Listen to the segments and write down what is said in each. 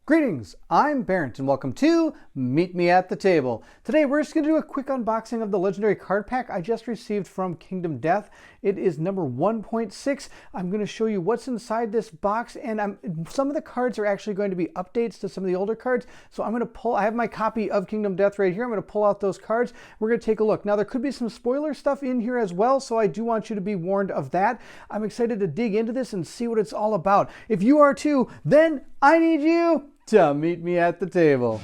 Greetings, I'm Barrett and welcome to Meet Me at the Table. Today we're just going to do a quick unboxing of the legendary card pack I just received from Kingdom Death. It is number 1.6. I'm going to show you what's inside this box, and some of the cards are actually going to be updates to some of the older cards. So I have my copy of Kingdom Death right here. I'm going to pull out those cards. We're going to take a look. Now there could be some spoiler stuff in here as well, so I do want you to be warned of that. I'm excited to dig into this and see what it's all about. If you are too, then I need you to meet me at the table.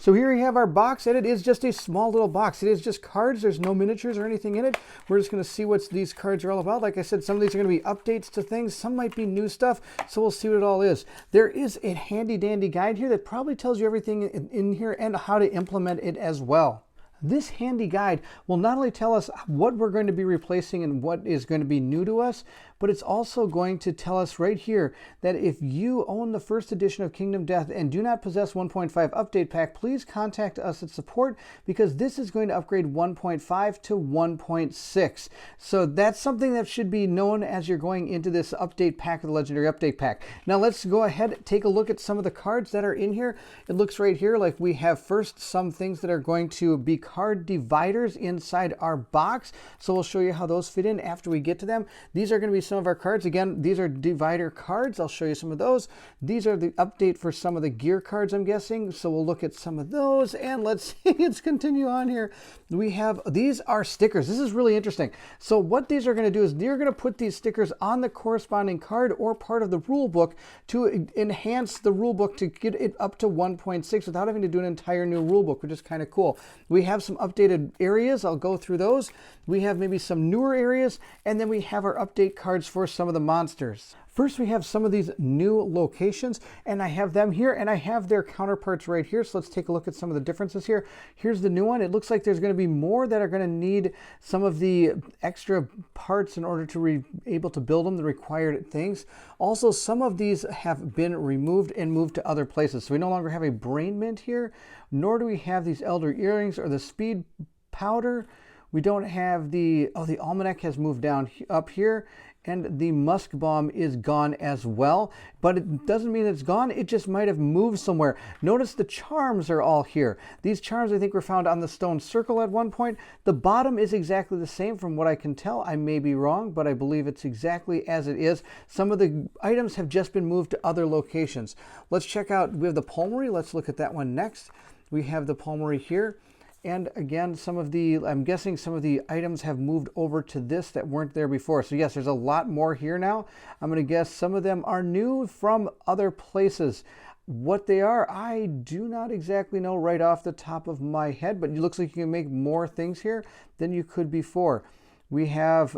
So here we have our box, and it is just a small little box. It is just cards. There's no miniatures or anything in it. We're just going to see what these cards are all about. Like I said, some of these are going to be updates to things. Some might be new stuff, so we'll see what it all is. There is a handy-dandy guide here that probably tells you everything in here and how to implement it as well. This handy guide will not only tell us what we're going to be replacing and what is going to be new to us, but it's also going to tell us right here that if you own the first edition of Kingdom Death and do not possess 1.5 update pack, please contact us at support, because this is going to upgrade 1.5 to 1.6. So that's something that should be known as you're going into this update pack, the legendary update pack. Now let's go ahead and take a look at some of the cards that are in here. It looks right here like we have first some things that are going to be card dividers inside our box. So we'll show you how those fit in after we get to them. These are going to be some of our cards. Again, these are divider cards. I'll show you some of those. These are the update for some of the gear cards, I'm guessing. So we'll look at some of those, and let's see, let's continue on here. We have, these are stickers. This is really interesting. So what these are going to do is they're going to put these stickers on the corresponding card or part of the rule book to enhance the rule book to get it up to 1.6 without having to do an entire new rule book, which is kind of cool. We have some updated areas. I'll go through those. We have maybe some newer areas, and then we have our update cards for some of the monsters. First, we have some of these new locations, and I have them here, and I have their counterparts right here. So let's take a look at some of the differences here. Here's the new one. It looks like there's going to be more that are going to need some of the extra parts in order to be able to build them, the required things. Also, some of these have been removed and moved to other places. So we no longer have a brain mint here, nor do we have these elder earrings or the speed powder. We don't have the almanac has moved down up here, and the musk bomb is gone as well, but it doesn't mean it's gone. It just might have moved somewhere. Notice the charms are all here. These charms, I think, were found on the stone circle at one point. The bottom is exactly the same from what I can tell. I may be wrong, but I believe it's exactly as it is. Some of the items have just been moved to other locations. Let's check out, we have the Pulmory. Let's look at that one next. We have the Pulmory here. And again, I'm guessing some of the items have moved over to this that weren't there before. So yes, there's a lot more here now. I'm going to guess some of them are new from other places. What they are, I do not exactly know right off the top of my head, but it looks like you can make more things here than you could before. We have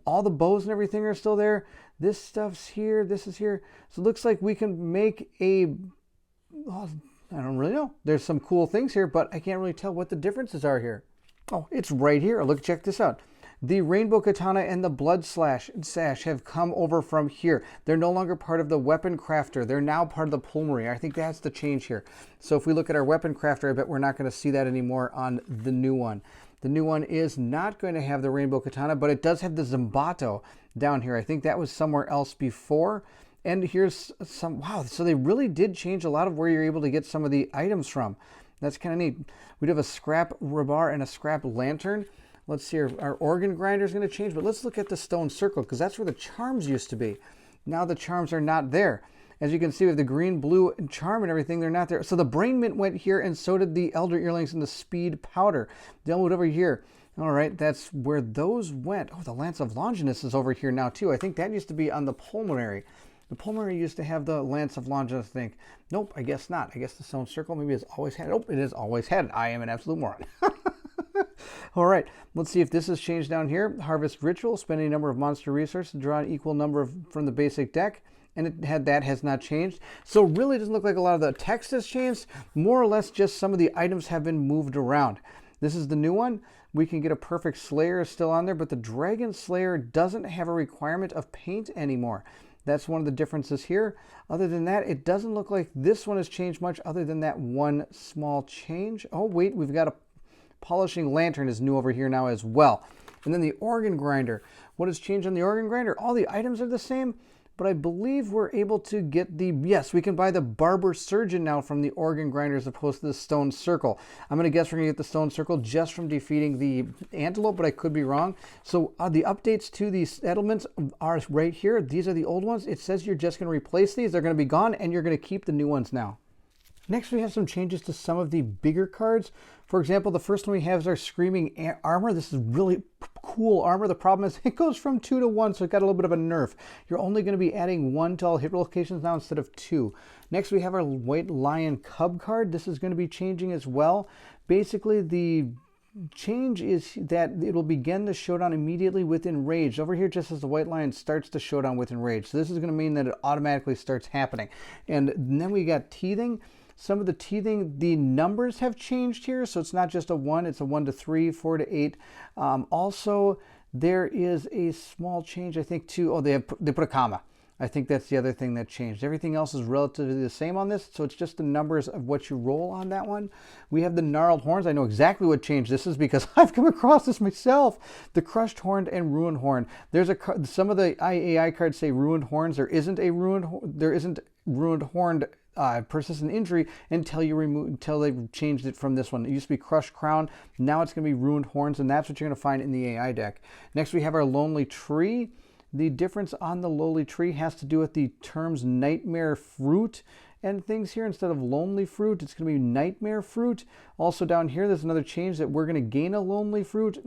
all the bows and everything are still there. This stuff's here, this is here. So it looks like we can make I don't really know. There's some cool things here, but I can't really tell what the differences are here. Oh, it's right here. Look, check this out. The Rainbow Katana and the Blood Sash have come over from here. They're no longer part of the Weapon Crafter. They're now part of the Pulmory. I think that's the change here. So if we look at our Weapon Crafter, I bet we're not going to see that anymore on the new one. The new one is not going to have the Rainbow Katana, but it does have the Zimbato down here. I think that was somewhere else before. And here's some, wow, so they really did change a lot of where you're able to get some of the items from. That's kind of neat. We do have a scrap rebar and a scrap lantern. Let's see, our organ grinder is going to change, but let's look at the stone circle, because that's where the charms used to be. Now the charms are not there. As you can see, with the green, blue, and charm and everything, they're not there. So the brain mint went here, and so did the elder earrings and the speed powder. They'll move over here. All right, that's where those went. Oh, the Lance of Longinus is over here now, too. I think that used to be on the Pulmonary. The Pulmonary used to have the Lance of Longinus, I think. Nope, I guess not. I guess the stone circle maybe has always had it. Oh, it has always had it. I am an absolute moron. All right, let's see if this has changed down here. Harvest Ritual, spend a number of monster resources to draw an equal number from the basic deck. And that has not changed. So really it doesn't look like a lot of the text has changed. More or less just some of the items have been moved around. This is the new one. We can get a Perfect Slayer still on there, but the Dragon Slayer doesn't have a requirement of paint anymore. That's one of the differences here. Other than that, it doesn't look like this one has changed much other than that one small change. Oh, wait, we've got a polishing lantern is new over here now as well. And then the organ grinder. What has changed on the organ grinder? All the items are the same, but I believe we're able to get yes, we can buy the barber surgeon now from the organ grinder as opposed to the stone circle. I'm going to guess we're going to get the stone circle just from defeating the antelope, but I could be wrong. So the updates to these settlements are right here. These are the old ones. It says you're just going to replace these. They're going to be gone, and you're going to keep the new ones now. Next, we have some changes to some of the bigger cards. For example, the first one we have is our Screaming Armor. This is really cool armor. The problem is it goes from 2 to 1, so it got a little bit of a nerf. You're only going to be adding 1 to all hit locations now instead of 2. Next, we have our White Lion Cub card. This is going to be changing as well. Basically, the change is that it will begin the showdown immediately within rage. Over here, just as the White Lion starts the showdown within rage. So this is going to mean that it automatically starts happening. And then we got Teething. Some of the teething, the numbers have changed here, so it's not just a 1, it's a 1 to 3, 4 to 8. Also, there is a small change, I think, to, oh, they put a comma. I think that's the other thing that changed. Everything else is relatively the same on this, so it's just the numbers of what you roll on that one. We have the Gnarled Horns. I know exactly what changed this is because I've come across this myself. The Crushed Horn and Ruined Horn. There's some of the IAI cards say Ruined Horns. There isn't Ruined Horned persistent injury until they've changed it from this one. It used to be Crushed Crown. Now it's going to be Ruined Horns, and that's what you're going to find in the AI deck. Next, we have our Lonely Tree. The difference on the Lonely Tree has to do with the terms Nightmare Fruit and things here. Instead of Lonely Fruit, it's going to be Nightmare Fruit. Also down here, there's another change that we're going to gain a Lonely Fruit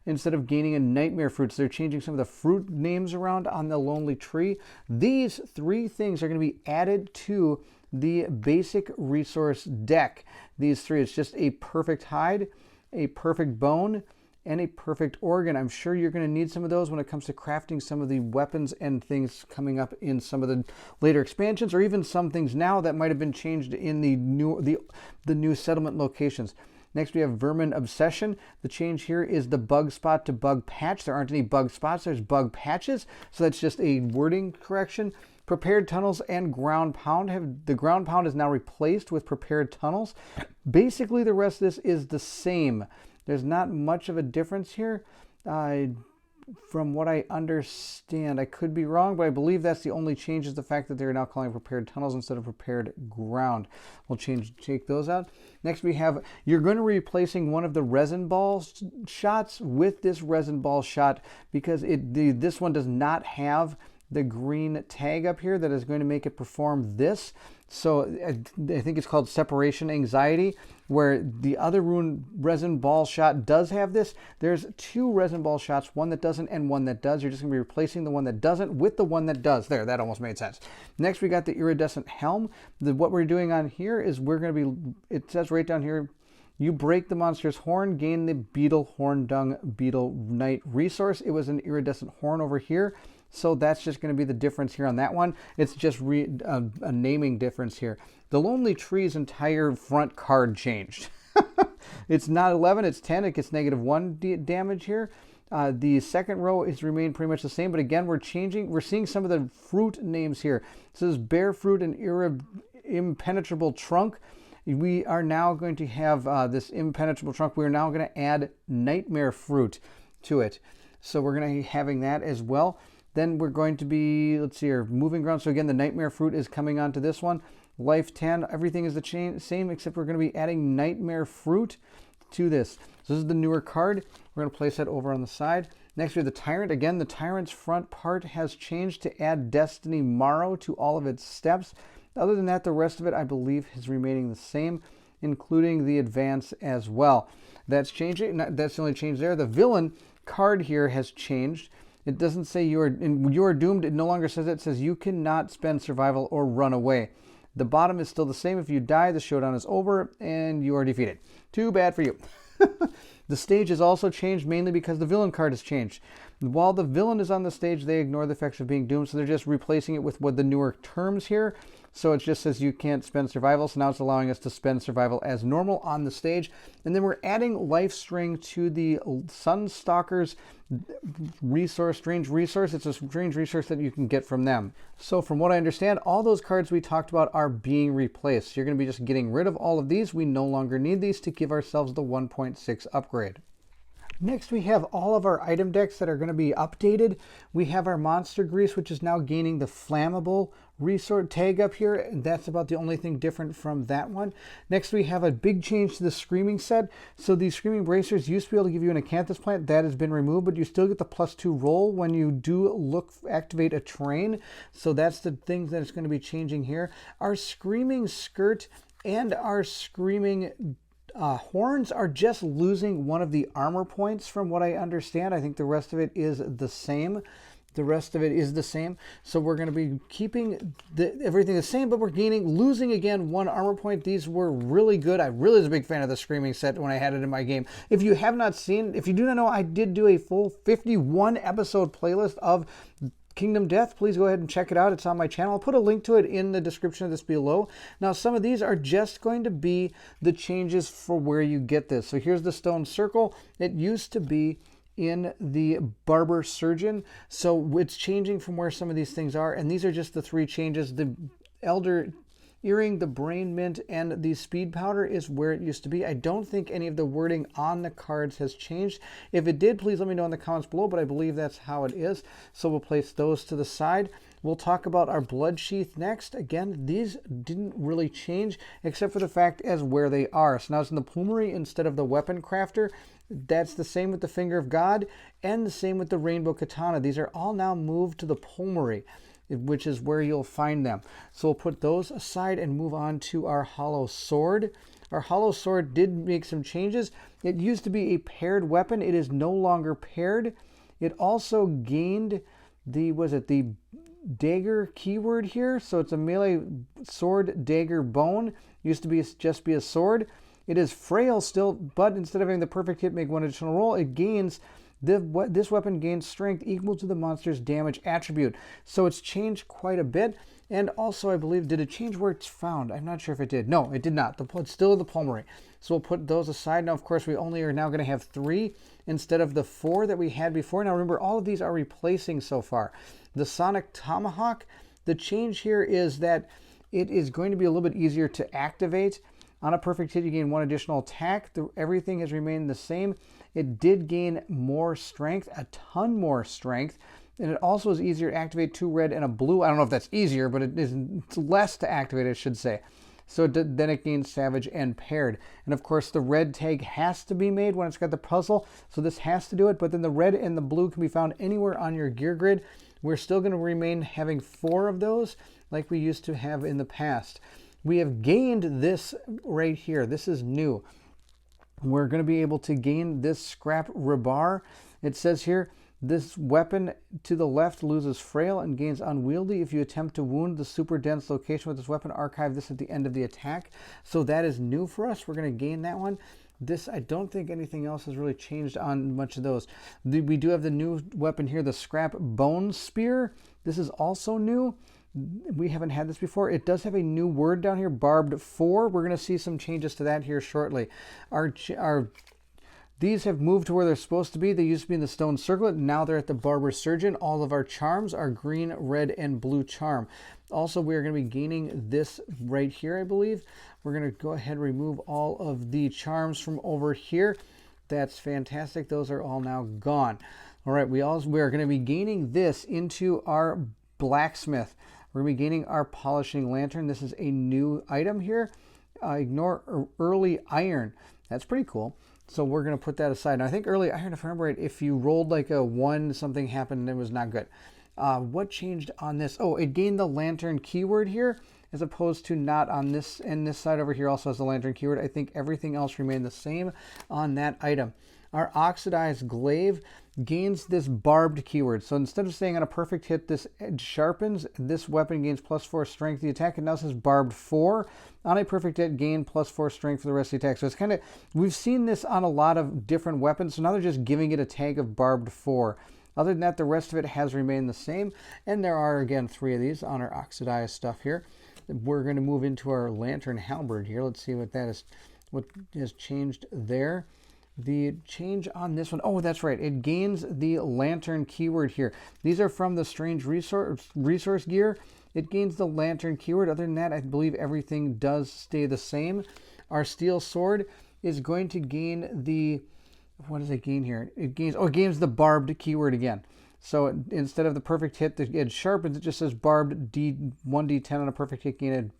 instead of gaining a Nightmare Fruit. So they're changing some of the fruit names around on the Lonely Tree. These 3 things are going to be added to the basic resource deck. These 3, it's just a perfect hide, a perfect bone, and a perfect organ. I'm sure you're going to need some of those when it comes to crafting some of the weapons and things coming up in some of the later expansions, or even some things now that might have been changed in the new settlement locations. Next, we have Vermin Obsession. The change here is the bug spot to bug patch. There aren't any bug spots, there's bug patches, so that's just a wording correction. Prepared Tunnels and Ground Pound. The Ground Pound is now replaced with Prepared Tunnels. Basically, the rest of this is the same. There's not much of a difference here. From what I understand, I could be wrong, but I believe that's the only change is the fact that they're now calling Prepared Tunnels instead of Prepared Ground. We'll take those out. Next, we have, you're going to be replacing one of the resin ball shots with this resin ball shot because this one does not have the green tag up here that is going to make it perform this. So I think it's called Separation Anxiety, where the other resin ball shot does have this. There's 2 resin ball shots, one that doesn't and one that does. You're just going to be replacing the one that doesn't with the one that does. There, that almost made sense. Next, we got the Iridescent Helm. What we're doing on here is we're going to be, it says right down here, you break the monster's horn, gain the Beetle Horn Dung Beetle Knight resource. It was an iridescent horn over here. So that's just going to be the difference here on that one. It's just a naming difference here. The Lonely Tree's entire front card changed. It's not 11, it's 10. It gets -1 damage here. The second row has remained pretty much the same, but again, we're seeing some of the fruit names here. It says Bear Fruit and Impenetrable Trunk. We are now going to have this Impenetrable Trunk. We're now going to add Nightmare Fruit to it. So we're going to be having that as well. Then we're going to be, let's see here, Moving Ground. So again, the Nightmare Fruit is coming onto this one. Life 10, everything is the same, except we're going to be adding Nightmare Fruit to this. So this is the newer card. We're going to place that over on the side. Next, we have the Tyrant. Again, the Tyrant's front part has changed to add Destiny Morrow to all of its steps. Other than that, the rest of it, I believe, is remaining the same, including the Advance as well. That's changing. That's the only change there. The Villain card here has changed. It doesn't say you are doomed. It no longer says it. It says you cannot spend survival or run away. The bottom is still the same. If you die, the showdown is over and you are defeated. Too bad for you. The stage has also changed mainly because the villain card has changed. While the villain is on the stage, they ignore the effects of being doomed, so they're just replacing it with what the newer terms here. So it just says you can't spend survival, so now it's allowing us to spend survival as normal on the stage. And then we're adding life string to the Sunstalker's resource, strange resource. It's a strange resource that you can get from them. So from what I understand, all those cards we talked about are being replaced. You're going to be just getting rid of all of these. We no longer need these to give ourselves the 1.6 upgrade. Next, we have all of our item decks that are going to be updated. We have our Monster Grease, which is now gaining the flammable resource tag up here, and that's about the only thing different from that one. Next, we have a big change to the Screaming set. So these Screaming Bracers used to be able to give you an Acanthus plant. That has been removed, but you still get the +2 roll when you do activate a terrain. So that's the thing that is going to be changing here. Our Screaming Skirt and our Screaming horns are just losing one of the armor points from what I understand. I think the rest of it is the same. So we're going to be keeping everything the same, but we're losing again one armor point. These were really good. I really was a big fan of the Screaming set when I had it in my game. If you have not seen, if you do not know, I did do a full 51 episode playlist of Kingdom Death. Please go ahead and check it out. It's on my channel. I'll put a link to it in the description of this below. Now, some of these are just going to be the changes for where you get this. So here's the Stone Circle. It used to be in the Barber Surgeon. So it's changing from where some of these things are. And these are just the 3 changes. The Elder Earring, the Brain Mint, and the Speed Powder is where it used to be. I don't think any of the wording on the cards has changed. If it did, please let me know in the comments below, but I believe that's how it is. So we'll place those to the side. We'll talk about our Blood Sheath next. Again, these didn't really change except for the fact as where they are. So now it's in the Plumery instead of the Weapon Crafter. That's the same with the Finger of God and the same with the Rainbow Katana. These are all now moved to the Plumery, which is where you'll find them. So we'll put those aside and move on to our Hollow Sword. Our Hollow Sword did make some changes. It used to be a paired weapon. It is no longer paired. It also gained the dagger keyword here. So it's a melee sword, dagger, bone. Used to be just be a sword. It is frail still, but instead of having the perfect hit make 1 additional roll, it gains this weapon gains strength equal to the monster's damage attribute. So it's changed quite a bit. And also, I believe, did it change where it's found? I'm not sure if it did. No, it did not. It's still in the Plumery. So we'll put those aside. Now, of course, we only are now going to have 3 instead of the 4 that we had before. Now, remember, all of these are replacing so far. The Sonic Tomahawk, the change here is that it is going to be a little bit easier to activate. On a perfect hit, you gain 1 additional attack. Everything has remained the same. It did gain more strength, a ton more strength. And it also is easier to activate 2 red and a blue. I don't know if that's easier, but it's less to activate, I should say. So then it gains Savage and Paired. And of course, the red tag has to be made when it's got the puzzle. So this has to do it. But then the red and the blue can be found anywhere on your gear grid. We're still going to remain having 4 of those like we used to have in the past. We have gained this right here. This is new. We're going to be able to gain this Scrap Rebar. It says here, this weapon to the left loses frail and gains unwieldy. If you attempt to wound the super dense location with this weapon, archive this at the end of the attack. So that is new for us. We're going to gain that one. This, I don't think anything else has really changed on much of those. We do have the new weapon here, the Scrap Bone Spear. This is also new. We haven't had this before. It does have a new word down here, Barbed 4. We're going to see some changes to that here shortly. These have moved to where they're supposed to be. They used to be in the Stone Circlet. Now they're at the Barber Surgeon. All of our charms are green, red, and blue charm. Also, we're going to be gaining this right here, I believe. We're going to go ahead and remove all of the charms from over here. That's fantastic. Those are all now gone. All right, we are going to be gaining this into our Blacksmith. We're going to be gaining our Polishing Lantern. This is a new item here. Ignore Early Iron. That's pretty cool. So we're going to put that aside. Now, I think Early Iron, if I remember right, if you rolled like a 1, something happened and it was not good. What changed on this? Oh, it gained the Lantern keyword here, as opposed to not on this. And this side over here also has the Lantern keyword. I think everything else remained the same on that item. Our Oxidized Glaive gains this barbed keyword. So instead of saying on a perfect hit, this edge sharpens, this weapon gains +4 strength to the attack. It now says barbed 4. On a perfect hit, gain +4 strength for the rest of the attack. So it's kind of, we've seen this on a lot of different weapons. So now they're just giving it a tag of barbed 4. Other than that, the rest of it has remained the same. And there are, again, 3 of these on our oxidized stuff here. We're going to move into our lantern halberd here. Let's see what has changed there. The change on this one, oh, that's right. It gains the lantern keyword here. These are from the strange resource gear. It gains the lantern keyword. Other than that, I believe everything does stay the same. Our steel sword is going to gain the, what does it gain here? It gains the barbed keyword again. So instead of the perfect hit, the edge sharpens, it just says barbed 1d10 on a perfect hit, gain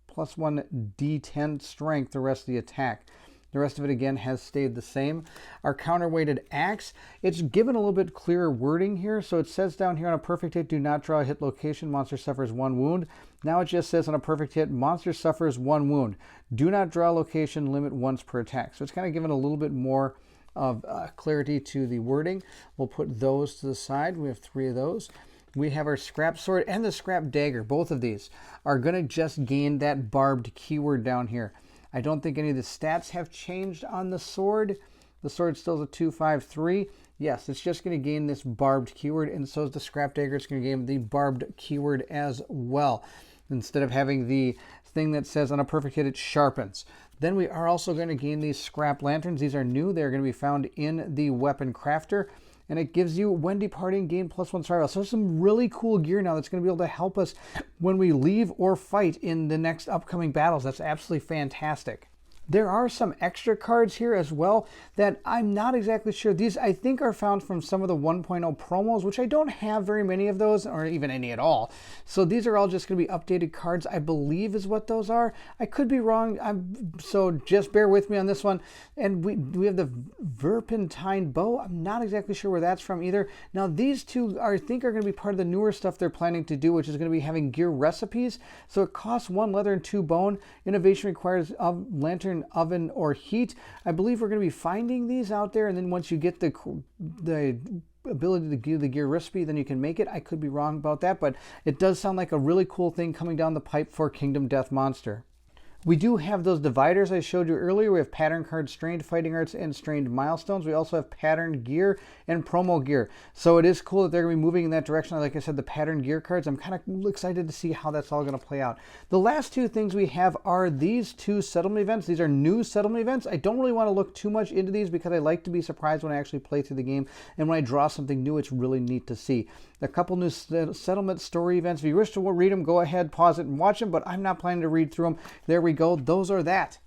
plus 1d10 strength the rest of the attack. The rest of it, again, has stayed the same. Our counterweighted axe, it's given a little bit clearer wording here. So it says down here, on a perfect hit, do not draw a hit location. Monster suffers 1 wound. Now it just says on a perfect hit, monster suffers 1 wound. Do not draw a location, limit once per attack. So it's kind of given a little bit more of clarity to the wording. We'll put those to the side. We have 3 of those. We have our scrap sword and the scrap dagger. Both of these are going to just gain that barbed keyword down here. I don't think any of the stats have changed on the sword. The sword still is a 253. Yes, it's just going to gain this barbed keyword, and so is the scrap dagger. It's going to gain the barbed keyword as well. Instead of having the thing that says on a perfect hit, it sharpens. Then we are also going to gain these scrap lanterns. These are new. They're going to be found in the weapon crafter. And it gives you, when departing, gain +1 survival. So some really cool gear now that's going to be able to help us when we leave or fight in the next upcoming battles. That's absolutely fantastic. There are some extra cards here as well that I'm not exactly sure. These, I think, are found from some of the 1.0 promos, which I don't have very many of those, or even any at all. So these are all just going to be updated cards, I believe is what those are. I could be wrong, so just bear with me on this one. And we have the Verpentine Bow. I'm not exactly sure where that's from either. Now, these two I think are going to be part of the newer stuff they're planning to do, which is going to be having gear recipes. So it costs 1 leather and 2 bone. Innovation requires lantern, oven, or heat. I believe we're going to be finding these out there, and then once you get the ability to give the gear recipe, then you can make it. I could be wrong about that, but it does sound like a really cool thing coming down the pipe for Kingdom Death Monster. We do have those dividers I showed you earlier. We have pattern cards, strained fighting arts, and strained milestones. We also have patterned gear and promo gear. So it is cool that they're going to be moving in that direction. Like I said, the patterned gear cards, I'm kind of excited to see how that's all going to play out. The last 2 things we have are these 2 settlement events. These are new settlement events. I don't really want to look too much into these because I like to be surprised when I actually play through the game. And when I draw something new, it's really neat to see. A couple new settlement story events. If you wish to read them, go ahead, pause it, and watch them, but I'm not planning to read through them. There we go. Those are that.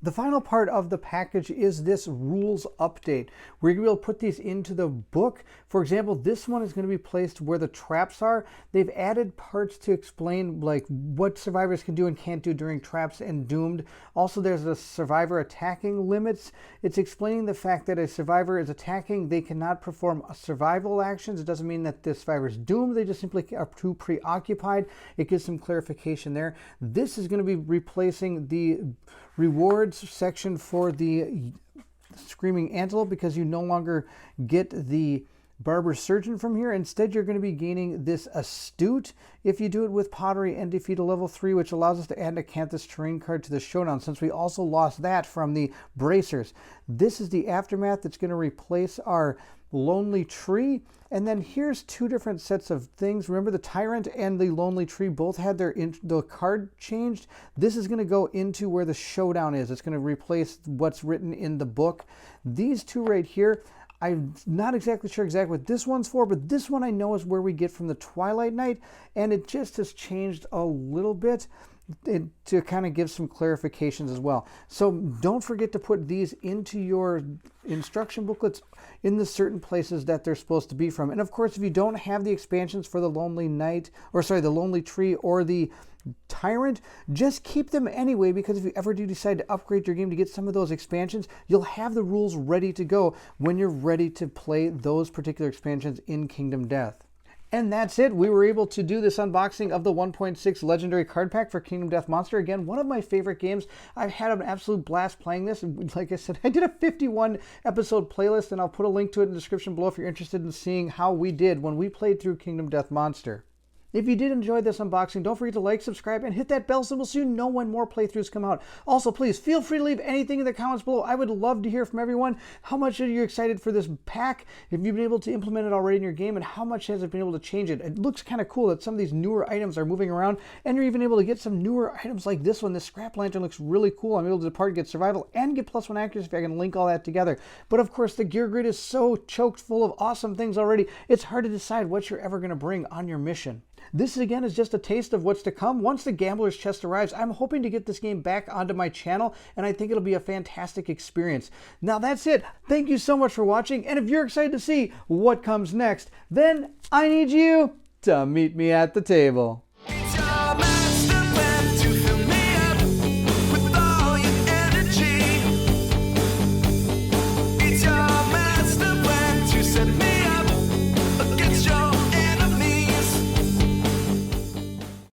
The final part of the package is this rules update. We're going to be able to put these into the book. For example, this one is going to be placed where the traps are. They've added parts to explain like what survivors can do and can't do during traps and doomed. Also, there's the survivor attacking limits. It's explaining the fact that a survivor is attacking, they cannot perform survival actions. It doesn't mean that the survivor is doomed. They just simply are too preoccupied. It gives some clarification there. This is going to be replacing the rewards section for the Screaming Antelope because you no longer get the Barber Surgeon from here. Instead, you're going to be gaining this Astute if you do it with Pottery and defeat a level 3, which allows us to add an Acanthus terrain card to the Showdown, since we also lost that from the Bracers. This is the Aftermath that's going to replace our Lonely Tree. And then here's 2 different sets of things. Remember, the Tyrant and the Lonely Tree both had the card changed. This is going to go into where the Showdown is. It's going to replace what's written in the book. These 2 right here, I'm not exactly sure what this one's for, but this one I know is where we get from the Twilight Knight, and it just has changed a little bit to kind of give some clarifications as well. So don't forget to put these into your instruction booklets in the certain places that they're supposed to be from. And of course, if you don't have the expansions for the Lonely Knight, the Lonely Tree or the Tyrant, just keep them anyway, because if you ever do decide to upgrade your game to get some of those expansions, you'll have the rules ready to go when you're ready to play those particular expansions in Kingdom Death. And that's it. We were able to do this unboxing of the 1.6 Legendary Card Pack for Kingdom Death Monster. Again, one of my favorite games. I've had an absolute blast playing this. Like I said, I did a 51 episode playlist, and I'll put a link to it in the description below if you're interested in seeing how we did when we played through Kingdom Death Monster. If you did enjoy this unboxing, don't forget to like, subscribe, and hit that bell symbol so you know when more playthroughs come out. Also, please feel free to leave anything in the comments below. I would love to hear from everyone. How much are you excited for this pack? Have you been able to implement it already in your game, and how much has it been able to change it? It looks kind of cool that some of these newer items are moving around, and you're even able to get some newer items like this one. This scrap lantern looks really cool. I'm able to depart, get survival, and get +1 accuracy. I can link all that together. But of course, the gear grid is so choked full of awesome things already, it's hard to decide what you're ever going to bring on your mission. This again is just a taste of what's to come. Once the Gambler's Chest arrives, I'm hoping to get this game back onto my channel, and I think it'll be a fantastic experience. Now that's it. Thank you so much for watching, and if you're excited to see what comes next, then I need you to meet me at the table.